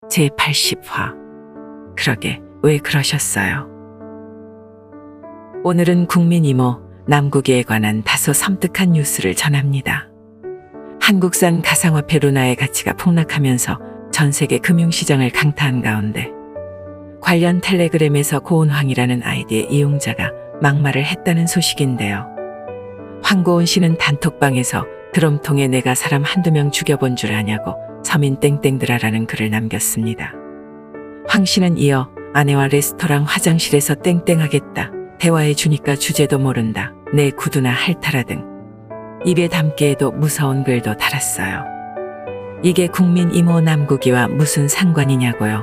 제80화. 그러게 왜 그러셨어요? 오늘은 국민 이모 남국이에 관한 다소 섬뜩한 뉴스를 전합니다. 한국산 가상화폐 루나의 가치가 폭락하면서 전 세계 금융시장을 강타한 가운데 관련 텔레그램에서 고은황이라는 아이디의 이용자가 막말을 했다는 소식인데요. 황고은 씨는 단톡방에서 드럼통에 내가 사람 한두 명 죽여본 줄 아냐고 서민 땡땡들아라는 글을 남겼습니다. 황 씨는 이어 아내와 레스토랑 화장실에서 땡땡하겠다. 대화해 주니까 주제도 모른다. 내 구두나 핥아라 등 입에 담기에도 무서운 글도 달았어요. 이게 국민 이모 남국이와 무슨 상관이냐고요.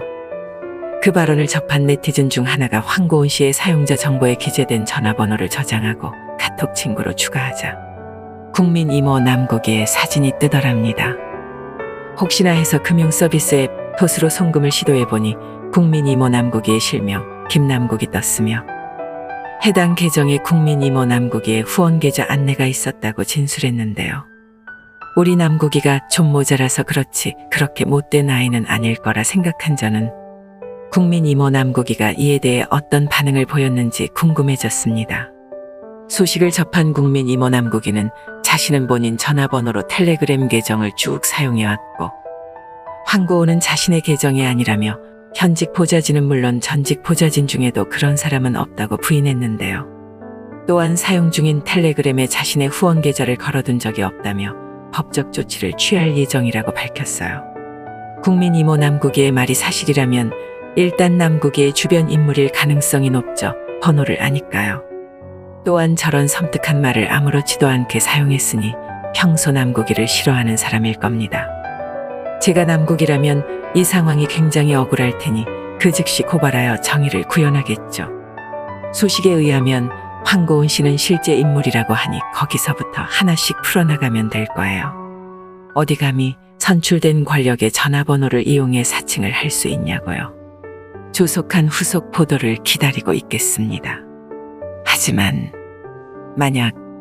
그 발언을 접한 네티즌 중 하나가 황고은 씨의 사용자 정보에 기재된 전화번호를 저장하고 카톡 친구로 추가하자 국민 이모 남국이의 사진이 뜨더랍니다. 혹시나 해서 금융서비스 앱 토스로 송금을 시도해보니 국민 이모 남국이의 실명 김남국이 떴으며 해당 계정에 국민 이모 남국이의 후원 계좌 안내가 있었다고 진술했는데요. 우리 남국이가 좀 모자라서 그렇지 그렇게 못된 아이는 아닐 거라 생각한 저는 국민 이모 남국이가 이에 대해 어떤 반응을 보였는지 궁금해졌습니다. 소식을 접한 국민 이모 남국이는 자신은 본인 전화번호로 텔레그램 계정을 쭉 사용해왔고 황고은은 자신의 계정이 아니라며 현직 보좌진은 물론 전직 보좌진 중에도 그런 사람은 없다고 부인했는데요. 또한 사용 중인 텔레그램에 자신의 후원 계좌를 걸어둔 적이 없다며 법적 조치를 취할 예정이라고 밝혔어요. 국민 이모 남국이의 말이 사실이라면 일단 남국이의 주변 인물일 가능성이 높죠. 번호를 아니까요. 또한 저런 섬뜩한 말을 아무렇지도 않게 사용했으니 평소 남국이를 싫어하는 사람일 겁니다. 제가 남국이라면 이 상황이 굉장히 억울할 테니 그 즉시 고발하여 정의를 구현하겠죠. 소식에 의하면 황고은 씨는 실제 인물이라고 하니 거기서부터 하나씩 풀어나가면 될 거예요. 어디 감히 선출된 권력의 전화번호를 이용해 사칭을 할 수 있냐고요. 조속한 후속 보도를 기다리고 있겠습니다. 하지만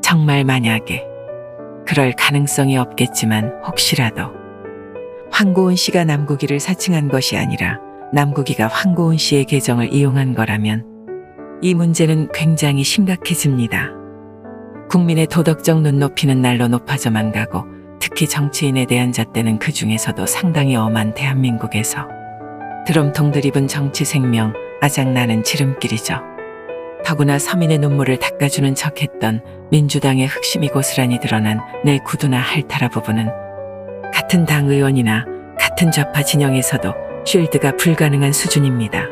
정말 만약에 그럴 가능성이 없겠지만 혹시라도 황고은 씨가 남국이를 사칭한 것이 아니라 남국이가 황고은 씨의 계정을 이용한 거라면 이 문제는 굉장히 심각해집니다. 국민의 도덕적 눈높이는 날로 높아져만 가고 특히 정치인에 대한 잣대는 그 중에서도 상당히 엄한 대한민국에서 드럼통 드립은 정치 생명, 아작나는 지름길이죠. 더구나 서민의 눈물을 닦아주는 척했던 민주당의 흑심이 고스란히 드러난 내 구두나 핥아라 부분은 같은 당 의원이나 같은 좌파 진영에서도 쉴드가 불가능한 수준입니다.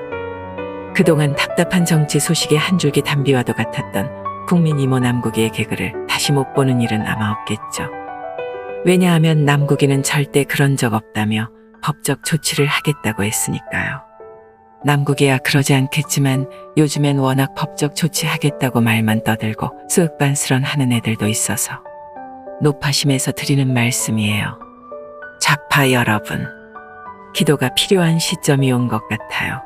그동안 답답한 정치 소식의 한 줄기 담비와도 같았던 국민 이모 남국이의 개그를 다시 못 보는 일은 아마 없겠죠. 왜냐하면 남국이는 절대 그런 적 없다며 법적 조치를 하겠다고 했으니까요. 남국이야 그러지 않겠지만 요즘엔 워낙 법적 조치하겠다고 말만 떠들고 쓱반스런 하는 애들도 있어서 노파심에서 드리는 말씀이에요. 좌파 여러분, 기도가 필요한 시점이 온 것 같아요.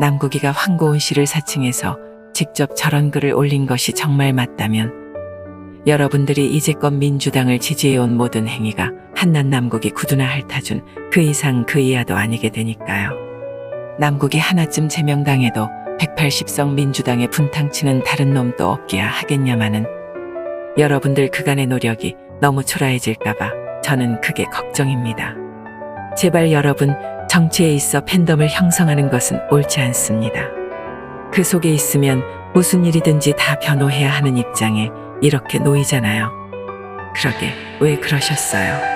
남국이가 황고은 씨를 사칭해서 직접 저런 글을 올린 것이 정말 맞다면 여러분들이 이제껏 민주당을 지지해온 모든 행위가 한낱 남국이 구두나 핥아준 그 이상 그 이하도 아니게 되니까요. 남국이 하나쯤 제명당해도 180석 민주당에 분탕치는 다른 놈도 없기야 하겠냐마는 여러분들 그간의 노력이 너무 초라해질까봐 저는 그게 걱정입니다. 제발 여러분, 정치에 있어 팬덤을 형성하는 것은 옳지 않습니다. 그 속에 있으면 무슨 일이든지 다 변호해야 하는 입장에 이렇게 놓이잖아요. 그러게 왜 그러셨어요?